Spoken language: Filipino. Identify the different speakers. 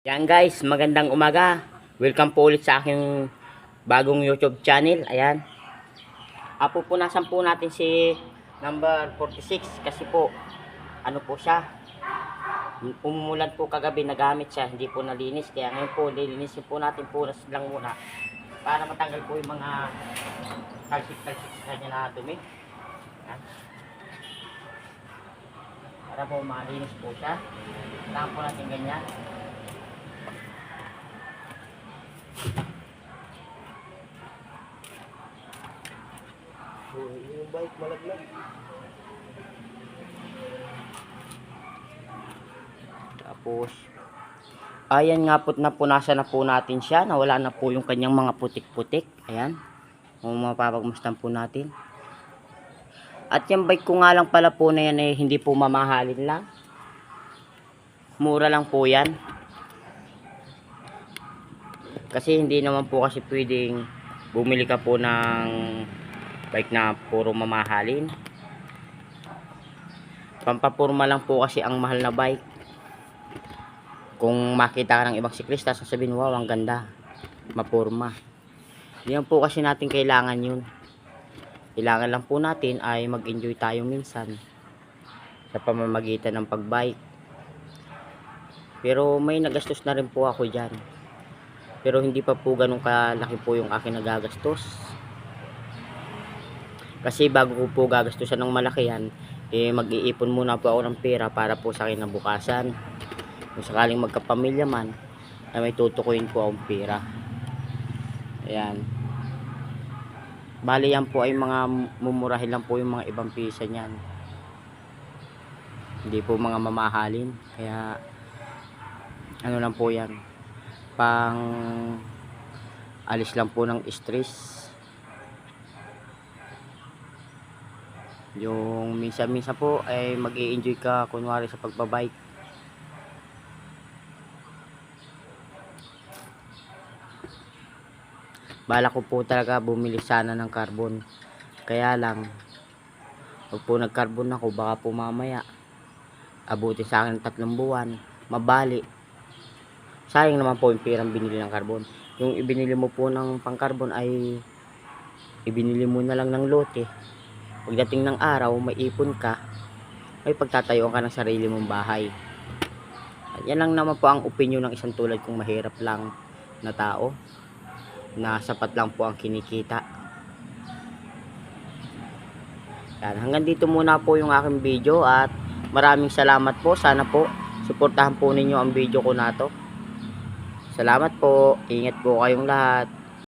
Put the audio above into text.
Speaker 1: Yan guys, magandang umaga. Welcome po ulit sa aking bagong YouTube channel. Ayan. Pupunasan po natin si number 46 kasi po ano po siya. Umumulan po kagabi, nagamit siya, hindi po nalinis. Kaya ngayon po lilinisin po natin, punas lang muna para matanggal po yung mga talsik-talsik sa kanya na dumi. Ayan. Para po malinis po siya. Kailangan po natin ganyan.
Speaker 2: Yung bike malaglag.
Speaker 1: Tapos ayan nga po, napunasan na po natin siya. Nawala na po yung kanyang mga putik-putik. Ayan. Mapapagmastan po natin. At yung bike ko nga lang pala po na yan hindi po mamahalin lang. Mura lang po yan. Kasi hindi naman po kasi pwedeng bumili ka po ng bike na puro mamahalin. Pampapurma lang po kasi ang mahal na bike. Kung makita ka ng ibang siklista, sasabihin, wow, ang ganda, mapurma. Yan po kasi natin kailangan yun. Kailangan lang po natin ay mag-enjoy tayo minsan sa pamamagitan ng pagbike. Pero may nagastos na rin po ako dyan. Pero hindi pa po ganun kalaki po yung aking nagagastos. Kasi bago ko po gagastusan ng malaki yan, mag-iipon muna po ako ng pera para po sa akin nabukasan. Kung sakaling magkapamilya man, ay may tutukuyin po akong pera. Ayan. Bali yan po ay mga mumurahin lang po yung mga ibang pisa niyan. Hindi po mga mamahalin. Kaya ano lang po yan, pang alis lang po ng stress. Yung minsan-minsan po ay mag-i-enjoy ka kunwari sa pagbabike. Bala ko po talaga bumili sana ng carbon. Kaya lang pag po nag-carbon ako, baka po mamaya abutin sa akin ng 3 buwan, mabali. Sayang naman po yung perang binili ng carbon. Yung ibinili mo po ng pang-carbon ay ibinili mo na lang ng lote. Pagdating ng araw, may ipon ka, may pagtatayuan ka ng sarili mong bahay. At yan lang naman po ang opinion ng isang tulad kong mahirap lang na tao, na sapat lang po ang kinikita. Yan, hanggang dito muna po yung aking video at maraming salamat po. Sana po suportahan po ninyo ang video ko na to. Salamat po. Ingat po kayong lahat.